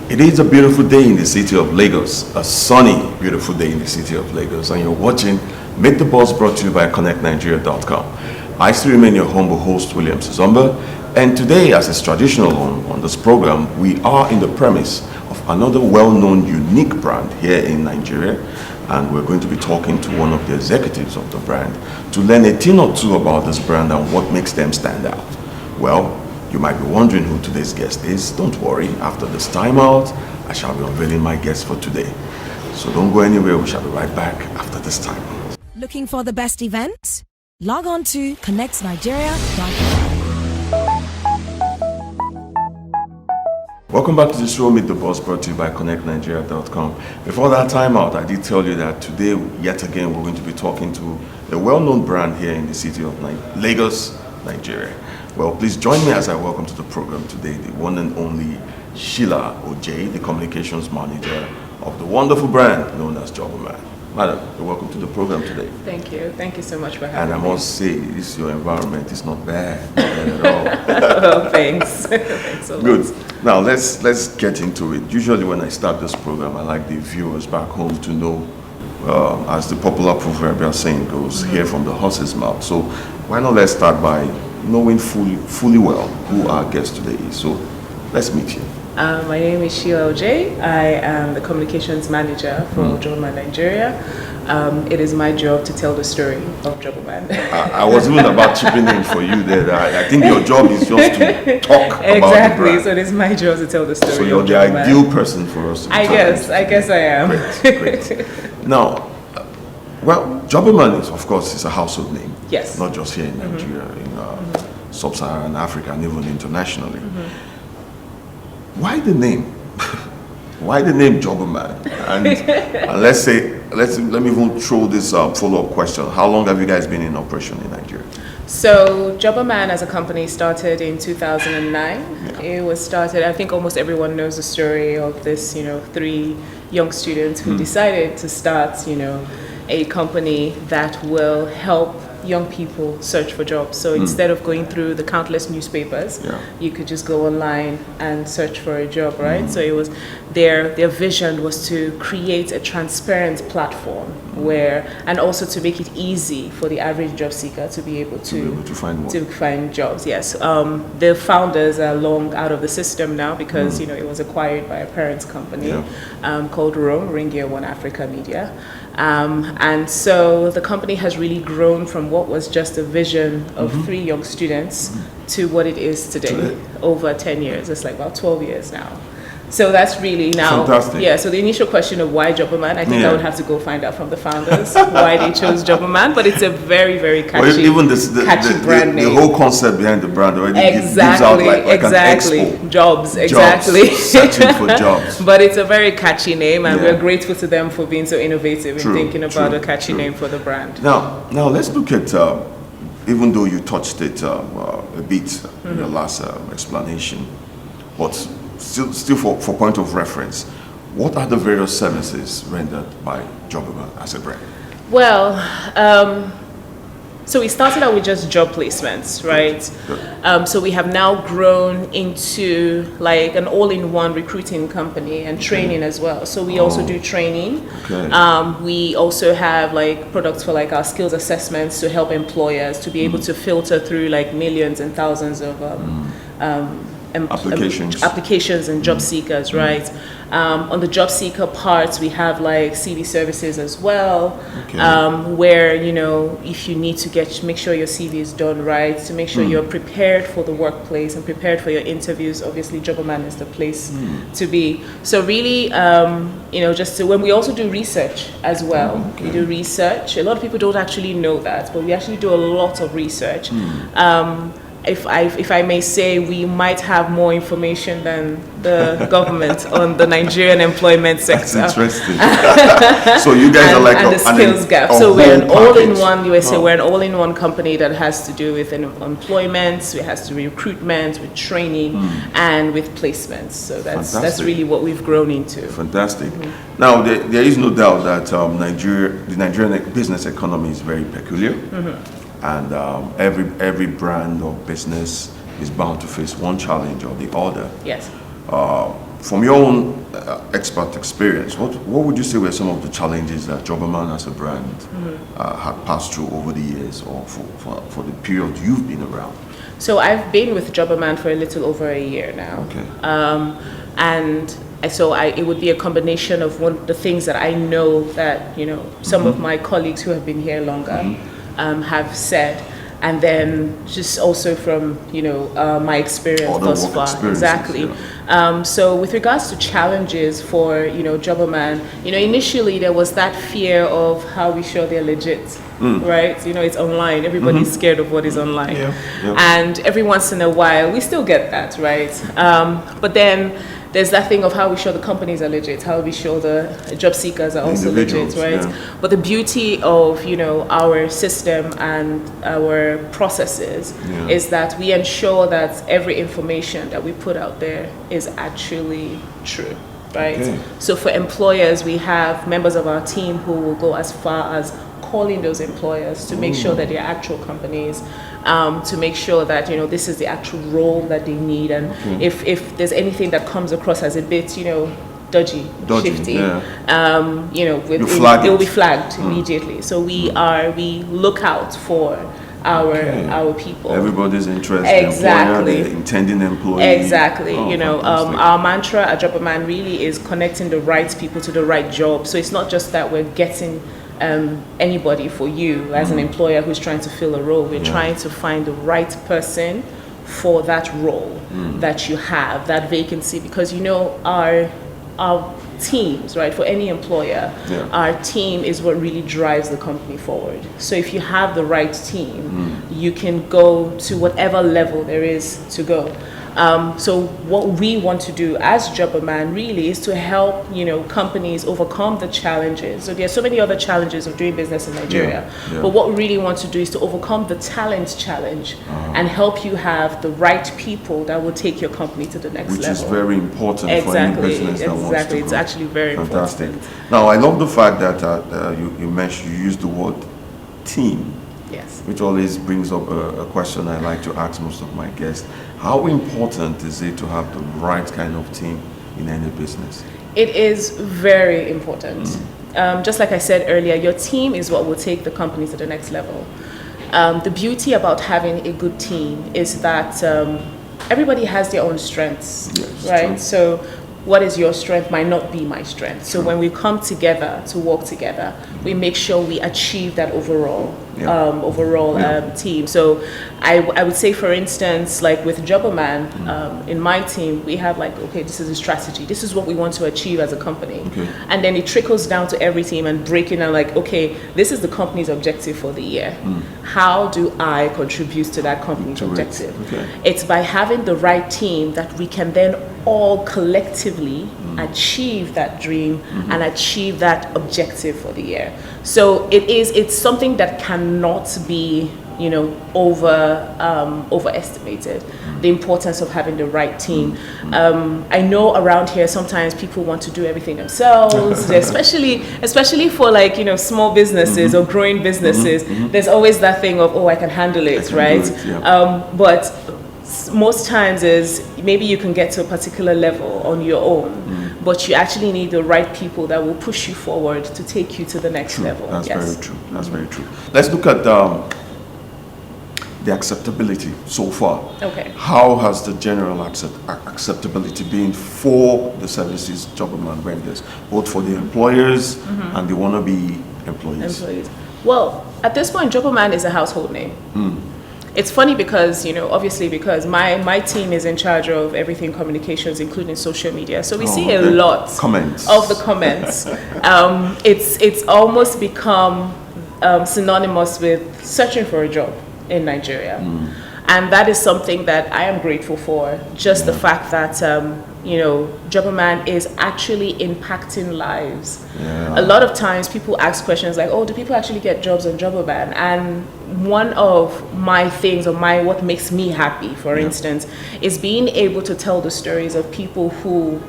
It is a beautiful day in the city of Lagos, a sunny, beautiful day in the city of Lagos, and you're watching Make the Boss, brought to you by Connectnigeria.com. I still remain your humble host, William Sizomba, and today, as is traditional on this program, we are in the premise of another well-known, unique brand here in Nigeria, and we're going to be talking to one of the executives of the brand to learn a thing or two about this brand and what makes them stand out. Well, you might be wondering who today's guest is. Don't worry, after this time out, I shall be unveiling my guest for today. So don't go anywhere, we shall be right back after this time. Looking for the best events? Log on to Connectnigeria.com. Welcome back to the show, Meet the Boss, brought to you by Connectnigeria.com. Before that time out, I did tell you that today, yet again, we're going to be talking to a well-known brand here in the city of Lagos, Nigeria. Well, please join me as I welcome to the program today the one and only Sheila Ojei, the communications manager of the wonderful brand known as Jobberman. Madam, you're welcome to the program today. Thank you. Thank you so much for having me. And I must say, your environment is not bad, at all. Well, thanks. Thanks a lot. Good. Now, let's get into it. Usually when I start this program, I like the viewers back home to know, as the popular proverbial saying goes, hear from the horse's mouth. So why not let's start by knowing fully well who our guest today is. So let's meet you. My name is Sheila Ojei. I am the communications manager for Jobberman Nigeria. It is my job to tell the story of Jobberman. I was even about chipping in for you there. I think your job is just to talk about the brand. So it is my job to tell the story. So you're the ideal person for us to I guess I am. Great. Now, well, Jobberman is, of course, is a household name. Yes. Not just here in Nigeria, in sub-Saharan Africa, and even internationally. Why the name? Why the name Jobberman? And let me even throw this follow-up question. How long have you guys been in operation in Nigeria? So Jobberman as a company started in 2009. Yeah. It was started, I think almost everyone knows the story of this, 3 young students who decided to start, a company that will help young people search for jobs. So instead of going through the countless newspapers, you could just go online and search for a job, right? So it was their vision was to create a transparent platform and also to make it easy for the average job seeker to be able to find jobs. Yes. The founders are long out of the system now because it was acquired by a parent company called Ring Gear One Africa Media. And so the company has really grown from what was just a vision of 3 young students to what it is today, over 10 years. It's like about 12 years now. So that's really now, fantastic. Yeah, so the initial question of why Jobberman, I think I would have to go find out from the founders why they chose Jobberman, but it's a very, very catchy, catchy brand name. The whole concept behind the brand already gives out like an expo. Jobs, exactly. Searching for jobs. But it's a very catchy name, and we're grateful to them for being so innovative in thinking about a catchy name for the brand. Now let's look at, even though you touched it a bit in your last explanation, but still for point of reference, what are the various services rendered by Jobberman as a brand? Well, so we started out with just job placements, right? Good. So we have now grown into like an all-in-one recruiting company and training as well. So we also do training. Okay. We also have like products for like our skills assessments to help employers to be able to filter through like millions and thousands of applications and job seekers, right? On the job seeker parts, we have like CV services as well, where if you need to make sure your CV is done right, to make sure you're prepared for the workplace and prepared for your interviews. Obviously, Jobberman is the place to be. So really, when we also do research as well. We do research. A lot of people don't actually know that, but we actually do a lot of research. If I may say, we might have more information than the government on the Nigerian employment sector. That's interesting. So you guys are like the skills gap. So we're an all-in-one. We're an all-in-one company that has to do with employment, it has to do with recruitment, with training, and with placements. So that's really what we've grown into. Fantastic. Now there is no doubt that the Nigerian business economy is very peculiar. And every brand or business is bound to face one challenge or the other. Yes. from your own expert experience, what would you say were some of the challenges that Jobberman as a brand had passed through over the years, or for the period you've been around? So I've been with Jobberman for a little over a year now. Okay. And so it would be a combination of one of the things that I know that, some of my colleagues who have been here longer have said. And then just also from, my experience thus far. Exactly. Yeah. So with regards to challenges for, Jobberman, initially there was that fear of how we show they're legit, right? It's online. Everybody's scared of what is online. Yeah. Yeah. And every once in a while, we still get that, right? But then there's that thing of how we show the companies are legit, how we show the job seekers are also legit, right? Yeah. But the beauty of, our system and our processes is that we ensure that every information that we put out there is actually true, right? Okay. So for employers, we have members of our team who will go as far as calling those employers to make sure that they're actual companies, to make sure that this is the actual role that they need, and if there's anything that comes across as a bit dodgy, shifty, it will be flagged immediately. So we look out for our people. Everybody's interested. Exactly. The employer, the intending employee. Exactly. Our mantra at Jobberman really is connecting the right people to the right job. So it's not just that we're getting anybody for you as an employer who's trying to fill a role. We're trying to find the right person for that role that you have, that vacancy, because our teams, right, for any employer, our team is what really drives the company forward. So if you have the right team, you can go to whatever level there is to go. So what we want to do as Jobberman really is to help, companies overcome the challenges. So there are so many other challenges of doing business in Nigeria. But what we really want to do is to overcome the talent challenge and help you have the right people that will take your company to the next level. Which is very important for any business that wants to grow. It's actually very fantastic. important. Now, I love the fact that you mentioned, you used the word team. Yes. Which always brings up a question I like to ask most of my guests. How important is it to have the right kind of team in any business? It is very important. Just like I said earlier, your team is what will take the company to the next level. The beauty about having a good team is that everybody has their own strengths, right? True. So what is your strength might not be my strength. So when we come together to work together, we make sure we achieve that overall team. So I would say, for instance, like with Jobberman, in my team, we have this is a strategy. This is what we want to achieve as a company. Okay. And then it trickles down to every team and breaking down this is the company's objective for the year. How do I contribute to that company's objective? Okay. It's by having the right team that we can then all collectively achieve that dream and achieve that objective for the year. So it's something that cannot be overestimated, the importance of having the right team. I know around here sometimes people want to do everything themselves, especially for small businesses or growing businesses. There's always that thing of, I can handle it, right? But most times is maybe you can get to a particular level on your own, but you actually need the right people that will push you forward to take you to the next level. That's very true. That's very true. Let's look at the acceptability so far. Okay. How has the general acceptability been for the services Jobberman renders, both for the employers and the wannabe employees? Well, at this point, Jobberman is a household name. It's funny because, obviously because my team is in charge of everything communications, including social media. So we see a lot of the comments. It's almost become synonymous with searching for a job in Nigeria. And that is something that I am grateful for. Just the fact that, Jobberman is actually impacting lives. A lot of times people ask questions like, do people actually get jobs on Jobberman? And one of my things, what makes me happy, for instance, is being able to tell the stories of people who,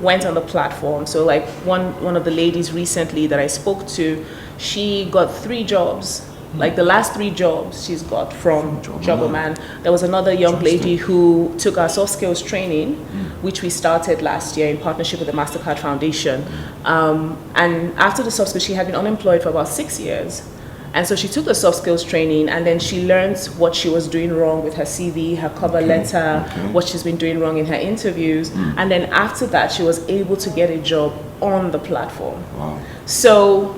went on the platform. So like one of the ladies recently that I spoke to, she got 3 jobs Like the last 3 jobs she's got from Jobberman. There was another young lady who took our soft skills training, which we started last year in partnership with the MasterCard Foundation. And after the soft skills, she had been unemployed for about 6 years. And so she took the soft skills training, and then she learned what she was doing wrong with her CV, her cover letter, what she's been doing wrong in her interviews. And then after that, she was able to get a job on the platform. Wow. So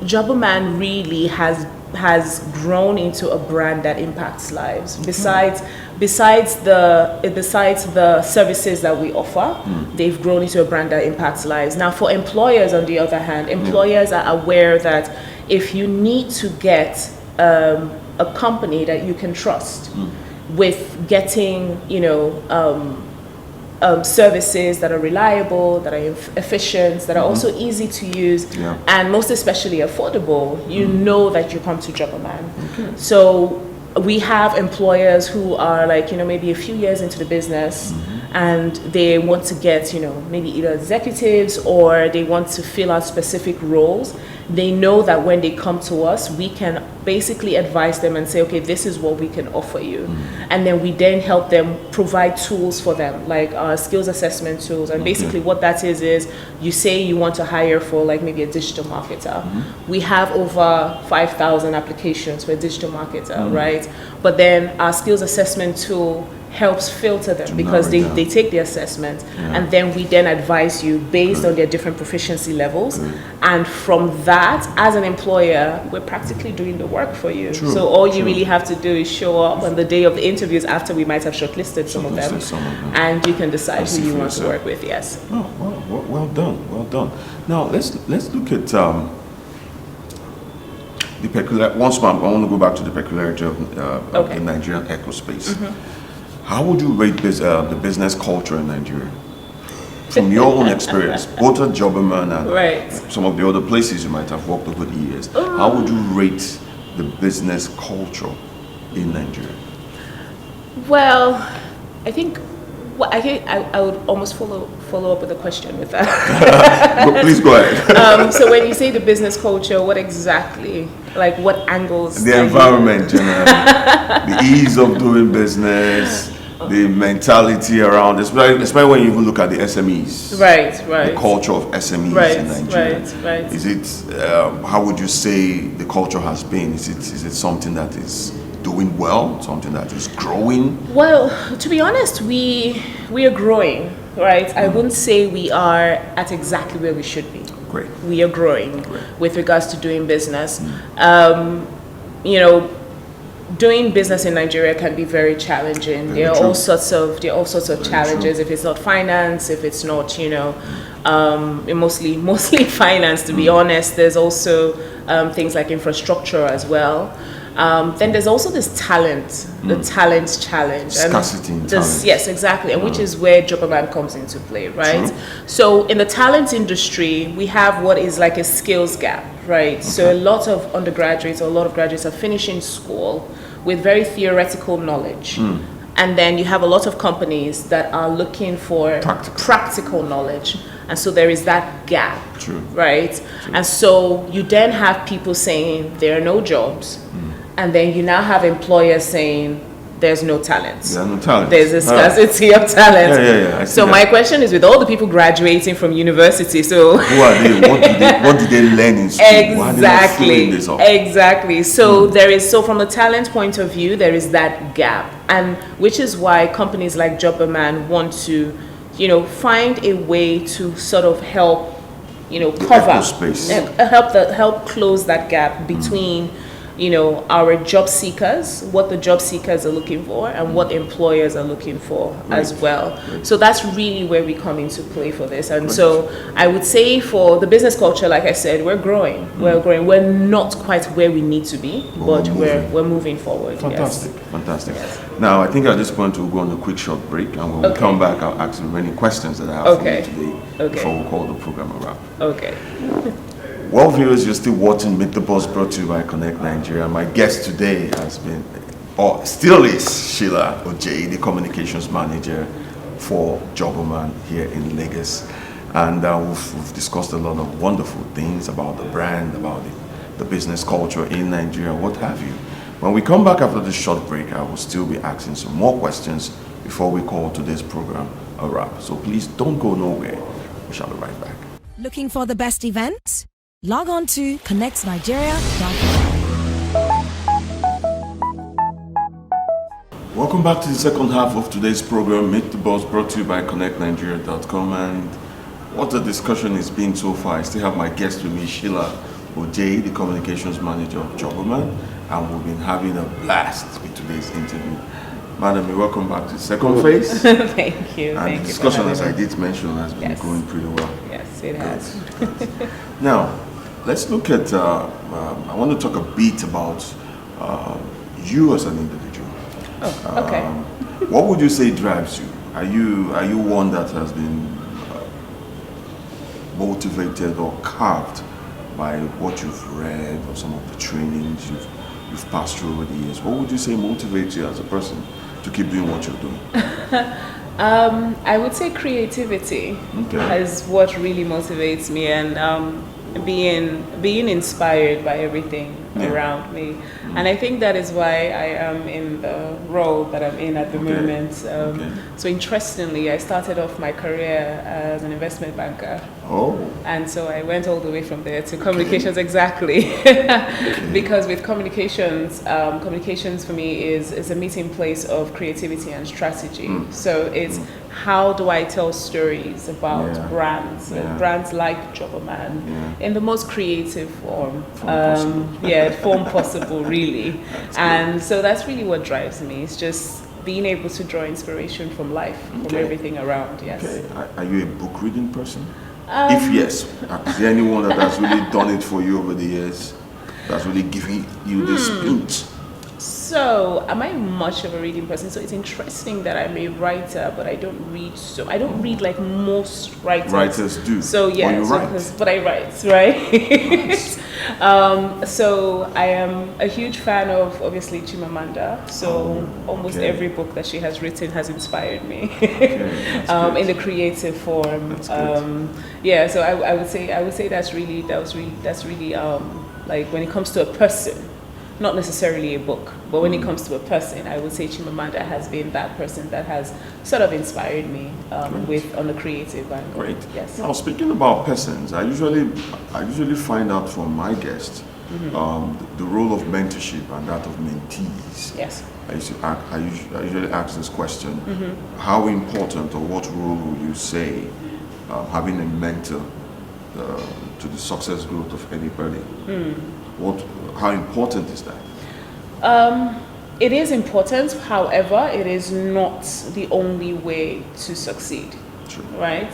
Jobberman really has grown into a brand that impacts lives. Besides the services that we offer, they've grown into a brand that impacts lives. Now, for employers, on the other hand, employers are aware that if you need to get a company that you can trust with getting, services that are reliable, that are efficient, that are also easy to use, and most especially affordable, you know that you come to Jobberman. So we have employers who are like, maybe a few years into the business, and they want to get, maybe either executives or they want to fill out specific roles. They know that when they come to us, we can basically advise them and say, okay, this is what we can offer you. And then we then help them provide tools for them, like our skills assessment tools. And basically what that is you say you want to hire for like maybe a digital marketer. We have over 5,000 applications for a digital marketer, right? But then our skills assessment tool helps filter them because they take the assessment and then we then advise you based on their different proficiency levels. And from that, as an employer, we're practically doing the work for you. So all you really have to do is show up on the day of the interviews after we might have shortlisted some of them, and you can decide who you want to work with. Yes. Oh, well done, well done. Now let's look at the peculiar. Once more, I want to go back to the peculiarity of the Nigerian eco space. How would you rate the business culture in Nigeria? From your own experience, both at Jobberman and some of the other places you might have worked over the years, how would you rate the business culture in Nigeria? Well, I think I would almost follow up with a question with that. Please go ahead. So when you say the business culture, what exactly? Like what angles? The environment, generally, the ease of doing business, the mentality around, especially when you even look at the SMEs. Right. The culture of SMEs in Nigeria. Right. Is it? How would you say the culture has been? Is it something that is doing well? Something that is growing? Well, to be honest, we are growing. Right. I wouldn't say we are at exactly where we should be. Great. We are growing with regards to doing business. Doing business in Nigeria can be very challenging. There are all sorts of challenges. If it's not finance, if it's not, mostly finance, to be honest. There's also things like infrastructure as well. Then there's also this talent, the talent challenge. Scarcity in talent. Yes, exactly, and which is where Jobberman comes into play, right? So in the talent industry, we have what is like a skills gap, right? So a lot of undergraduates or a lot of graduates are finishing school with very theoretical knowledge. And then you have a lot of companies that are looking for practical knowledge. And so there is that gap, right? And so you then have people saying there are no jobs. And then you now have employers saying there's no talent. There's a scarcity of talent. So my question is, with all the people graduating from university, so who are they? What did they learn in school? Exactly. So there is, so from a talent point of view, there is that gap, and which is why companies like Jobberman want to, find a way to sort of help, cover, help close that gap between our job seekers, what the job seekers are looking for, and what employers are looking for as well. So that's really where we come into play for this. And so I would say for the business culture, like I said, we're growing. We're not quite where we need to be, but we're moving forward. Fantastic. Yes. Now, I think at this point we'll go on a quick short break, and when we come back, I'll ask you many questions that I have for you today before we call the program a wrap. Well, viewers, you're still watching Meet the Boss, brought to you by Connectnigeria. My guest today has been, or still is, Sheila Ojei, the communications manager for Jobberman here in Lagos. And we've discussed a lot of wonderful things about the brand, about the the business culture in Nigeria, what have you. When we come back after this short break, I will still be asking some more questions before we call today's program a wrap. So please don't go nowhere. We shall be right back. Looking for the best events? Log on to Connectnigeria.com. Welcome back to the second half of today's program, Meet the Boss, brought to you by Connectnigeria.com. And what the discussion has been so far, I still have my guest with me, Sheila Ojei, the communications manager of Jobberman, and we've been having a blast with today's interview. Madam, welcome back to the second phase. Thank you. And the discussion, as I did mention, has been going pretty well. Yes, it has. Now, let's look at, I want to talk a bit about you as an individual. Oh, okay. What would you say drives you? Are you one that has been motivated or carved by what you've read or some of the trainings you've passed through over the years? What would you say motivates you as a person to keep doing what you're doing? I would say creativity is what really motivates me, and being inspired by everything around me. And I think that is why I am in the role that I'm in at the moment. So interestingly, I started off my career as an investment banker. Oh. And so I went all the way from there to communications, exactly. Because with communications, communications for me is a meeting place of creativity and strategy. So it's how do I tell stories about brands, brands like Jobberman, in the most creative form possible, really. And so that's really what drives me. It's just being able to draw inspiration from life, from everything around. Yes. Okay. Are you a book reading person? If yes, is there anyone that has really done it for you over the years? That's really giving you this hint? So, am I much of a reading person? So it's interesting that I'm a writer, but I don't read. So I don't read like most writers. Writers do. So yeah, but I write, right? So I am a huge fan of obviously Chimamanda. So almost every book that she has written has inspired me in the creative form. So I would say that's really like when it comes to a person. Not necessarily a book, but when it comes to a person, I would say Chimamanda has been that person that has sort of inspired me on the creative angle. Great. Yes. Now, speaking about persons, I usually find out from my guests the role of mentorship and that of mentees. Yes. I usually ask this question: how important or what role would you say having a mentor to the success growth of anybody? How important is that? It is important. However, it is not the only way to succeed. True. Right?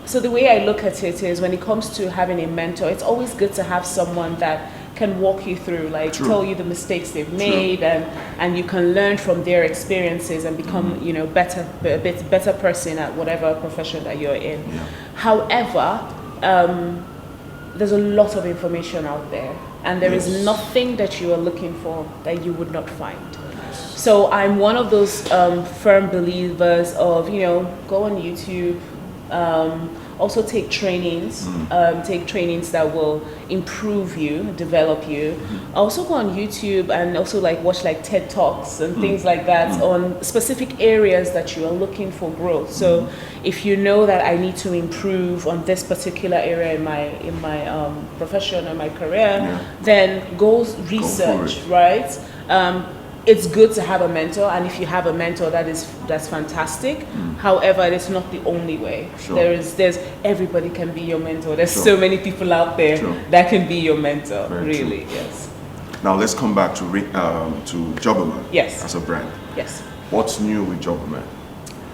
So the way I look at it is when it comes to having a mentor, it's always good to have someone that can walk you through, like tell you the mistakes they've made, and you can learn from their experiences and become, a bit better person at whatever profession that you're in. Yeah. However, there's a lot of information out there, and there is nothing that you are looking for that you would not find. So I'm one of those firm believers of, go on YouTube, also take trainings, that will improve you, develop you. Also go on YouTube and also watch TED Talks and things like that on specific areas that you are looking for growth. So if you know that I need to improve on this particular area in my profession or my career, then go research, right? It's good to have a mentor, and if you have a mentor, that's fantastic. However, it's not the only way. Sure. There's everybody can be your mentor. There's so many people out there that can be your mentor. Very really, true. Yes. Now let's come back to Jobberman. Yes. As a brand. Yes. What's new with Jobberman?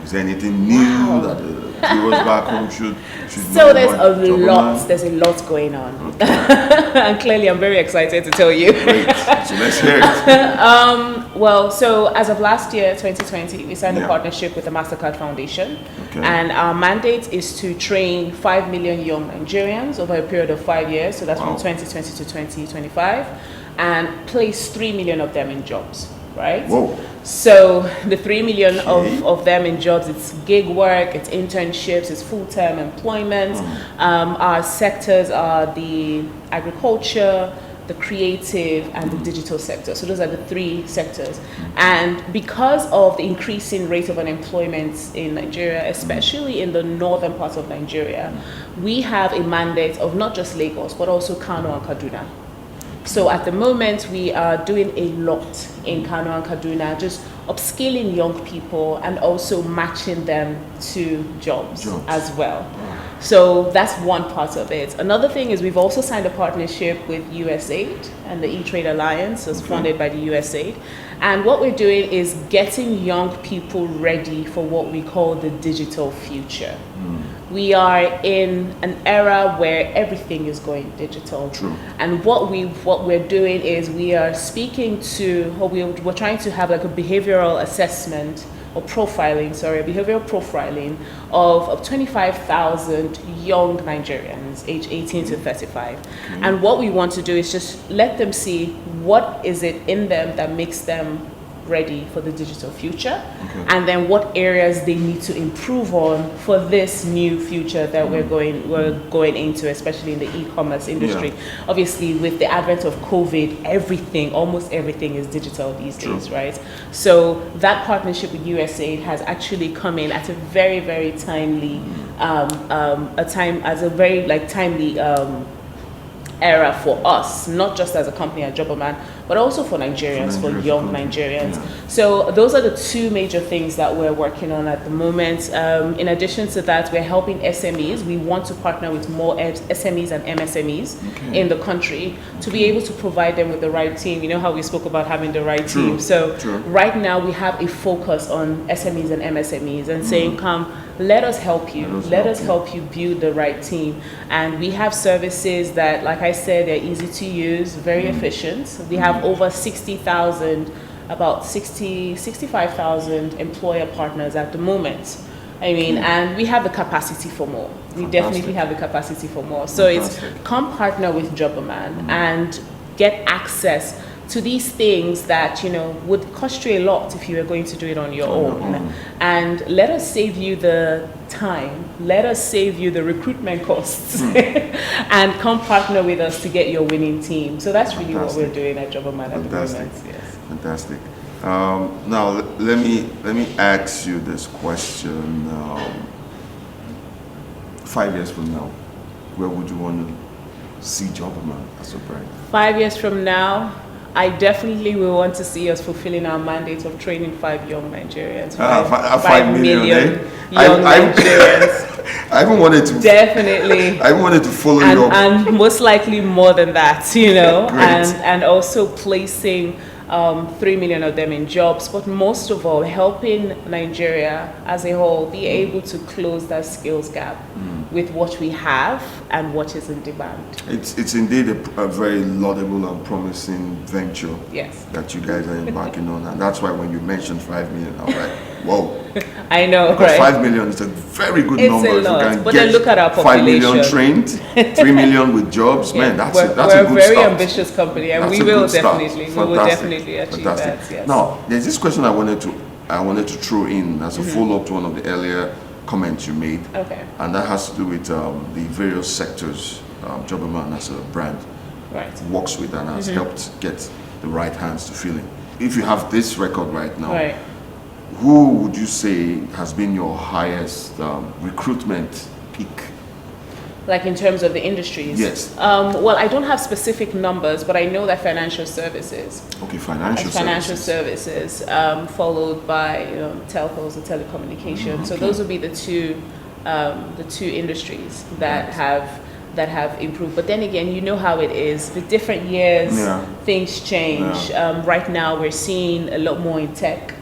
Is there anything new that the viewers back home should know? So there's a lot going on. Okay. And clearly I'm very excited to tell you. Great. So let's hear it. Well, so as of last year, 2020, we signed a partnership with the MasterCard Foundation. Okay. And our mandate is to train 5 million young Nigerians over a period of 5 years. So that's from 2020 to 2025, and place 3 million of them in jobs. right? Whoa. So the 3 million of them in jobs, it's gig work, it's internships, it's full-time employment. Our sectors are the agriculture, the creative, and the digital sector. So those are the 3 sectors. And because of the increasing rate of unemployment in Nigeria, especially in the northern parts of Nigeria, we have a mandate of not just Lagos, but also Kano and Kaduna. So at the moment, we are doing a lot in Kano and Kaduna, just upskilling young people and also matching them to jobs. As well. So that's one part of it. Another thing is we've also signed a partnership with USAID and the E-Trade Alliance, that's funded by the USAID. And what we're doing is getting young people ready for what we call the digital future. We are in an era where everything is going digital. True. And what we're doing is we are speaking to, or we're trying to have like a behavioral assessment or behavioral profiling of 25,000 young Nigerians aged 18 to 35. And what we want to do is just let them see what is it in them that makes them ready for the digital future, and then what areas they need to improve on for this new future that we're going into, especially in the e-commerce industry. Obviously, with the advent of COVID, almost everything is digital these days, right? So that partnership with USAID has actually come in at a very, very timely, timely era for us, not just as a company at Jobberman, but also for Nigerians, for young Nigerians. So those are the 2 major things that we're working on at the moment. In addition to that, we're helping SMEs. We want to partner with more SMEs and MSMEs in the country to be able to provide them with the right team. You know how we spoke about having the right team. So right now we have a focus on SMEs and MSMEs and saying, come, let us help you. Let us help you build the right team. And we have services that, like I said, they're easy to use, very efficient. We have over 60,000, about 65,000 employer partners at the moment. I mean, and we have the capacity for more. We definitely have the capacity for more. So it's come partner with Jobberman and get access to these things that, would cost you a lot if you were going to do it on your own. And let us save you the time. Let us save you the recruitment costs and come partner with us to get your winning team. So that's really what we're doing at Jobberman at the moment. Yes. Fantastic. Now, let me ask you this question. 5 years from now, where would you want to see Jobberman as a brand? 5 years from now, I definitely will want to see us fulfilling our mandate of training 5 young Nigerians. 5 million young Nigerians. I even wanted to follow you up. And most likely more than that, and also placing 3 million of them in jobs, but most of all, helping Nigeria as a whole be able to close that skills gap with what we have and what is in demand. It's indeed a very laudable and promising venture that you guys are embarking on, and that's why when you mentioned 5 million, I was like, whoa. I know, because 5 million is a very good number. It's a lot, but then look at our population. 5 million trained, 3 million with jobs, man, that's a good start. We're a very ambitious company, and we will definitely achieve that. Yes. Now, there's this question I wanted to throw in as a follow-up to one of the earlier comments you made, and that has to do with the various sectors Jobberman as a brand works with and has helped get the right hands to fill in. If you have this record right now, who would you say has been your highest recruitment peak? Like in terms of the industries? Yes. Well, I don't have specific numbers, but I know that financial services. Okay, financial services, followed by telcos and telecommunications. So those would be the two industries that have improved. But then again, you know how it is. With different years, things change. Right now, we're seeing a lot more in tech.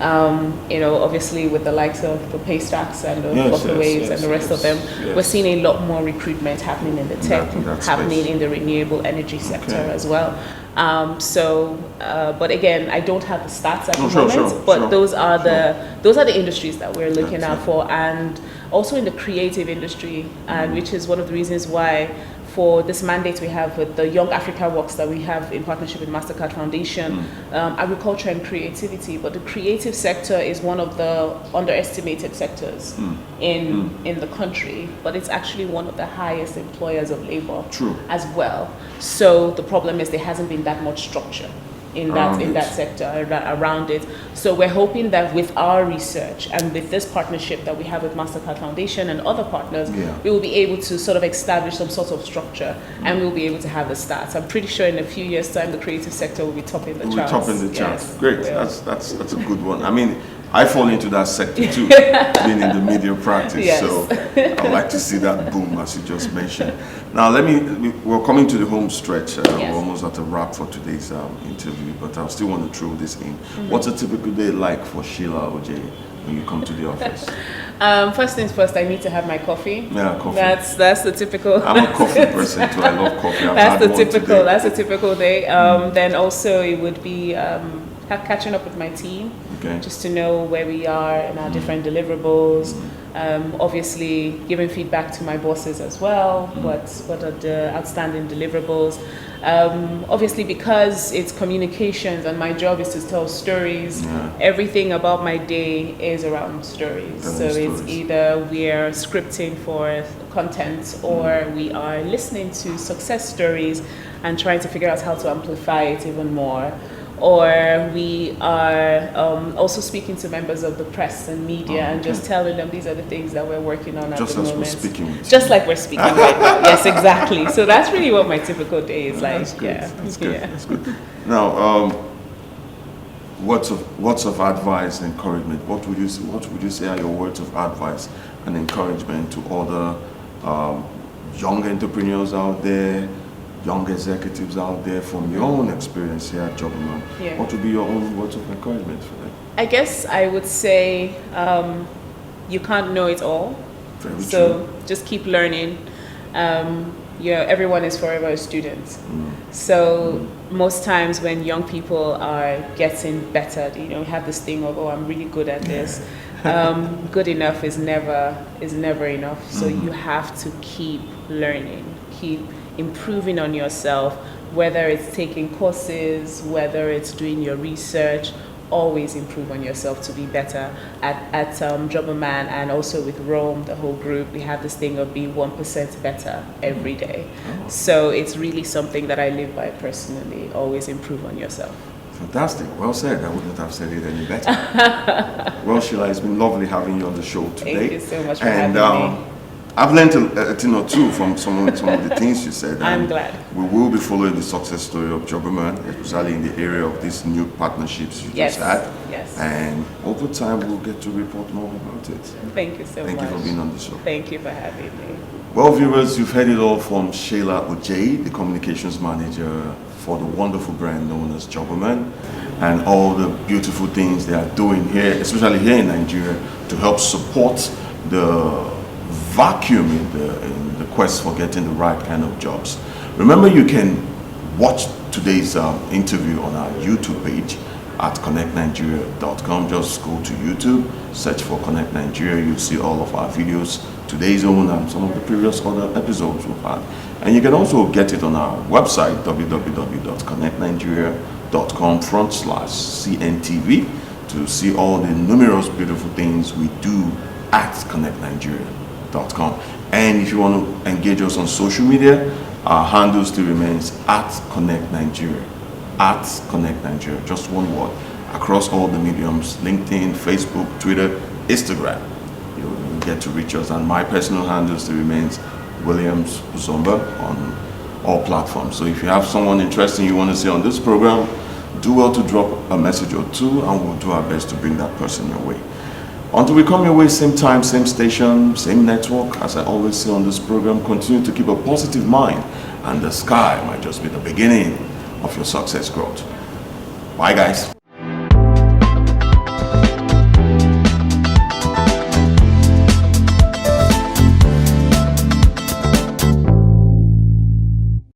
Obviously with the likes of the Paystacks and the Waves and the rest of them, we're seeing a lot more recruitment happening in the tech, happening in the renewable energy sector as well. But again, I don't have the stats at the moment. But those are the industries that we're looking out for, and also in the creative industry, and which is one of the reasons why for this mandate we have with the Young Africa Works that we have in partnership with MasterCard Foundation, agriculture and creativity. But the creative sector is one of the underestimated sectors in the country, but it's actually one of the highest employers of labor as well. So the problem is there hasn't been that much structure in that sector around it. So we're hoping that with our research and with this partnership that we have with MasterCard Foundation and other partners, we will be able to sort of establish some sort of structure, and we'll be able to have the stats. I'm pretty sure in a few years' time the creative sector will be topping the charts. Yes, great. That's a good one. I mean, I fall into that sector too, being in the media practice. So I'd like to see that boom, as you just mentioned. Now, we're coming to the home stretch. We're almost at a wrap for today's interview, but I still want to throw this in. What's a typical day like for Sheila Ojei when you come to the office? First things first, I need to have my coffee. Yeah, coffee. That's the typical. I'm a coffee person too. I love coffee. That's a typical day. Then also it would be catching up with my team, just to know where we are in our different deliverables. Obviously, giving feedback to my bosses as well. What are the outstanding deliverables? Obviously, because it's communications and my job is to tell stories, everything about my day is around stories. It's either we're scripting for content or we are listening to success stories and trying to figure out how to amplify it even more. Or we are also speaking to members of the press and media and just telling them these are the things that we're working on at the moment. We're speaking with just like we're speaking right now. Yes, exactly. So that's really what my typical day is like. That's good. Now, words of advice and encouragement. What would you say are your words of advice and encouragement to other young entrepreneurs out there, young executives out there, from your own experience here at Jobberman? What would be your own words of encouragement for them? I guess I would say you can't know it all. Very true. Just keep learning. Everyone is forever a student. So most times when young people are getting better, have this thing of, I'm really good at this. Good enough is never enough. So you have to keep learning, keep improving on yourself, whether it's taking courses, whether it's doing your research. Always improve on yourself to be better. At Jobberman and also with Rome, the whole group, we have this thing of being 1% better every day. So it's really something that I live by personally. Always improve on yourself. Fantastic. Well said. I wouldn't have said it any better. Well, Sheila, it's been lovely having you on the show today. Thank you so much for having me. I've learned a thing or two from some of the things you said. I'm glad. We will be following the success story of Jobberman, especially in the area of these new partnerships you just had. Yes. And over time, we'll get to report more about it. Thank you so much. Thank you for being on the show. Thank you for having me. Well, viewers, you've heard it all from Sheila Ojei, the communications manager for the wonderful brand known as Jobberman, and all the beautiful things they are doing here, especially here in Nigeria, to help support the vacuum in the quest for getting the right kind of jobs. Remember, you can watch today's interview on our YouTube page at Connectnigeria.com. Just go to YouTube, search for Connect Nigeria. You'll see all of our videos, today's own and some of the previous other episodes we've had. And you can also get it on our website, www.connectnigeria.com/CNTV, to see all the numerous beautiful things we do at Connectnigeria.com. And if you want to engage us on social media, our handle still remains at Connect Nigeria. At Connect Nigeria, just one word, across all the mediums: LinkedIn, Facebook, Twitter, Instagram. You'll get to reach us. And my personal handle still remains Williams Uzomba on all platforms. So if you have someone interesting you want to see on this program, do well to drop a message or two, and we'll do our best to bring that person your way. Until we come your way, same time, same station, same network. As I always say on this program, continue to keep a positive mind, and the sky might just be the beginning of your success growth. Bye, guys.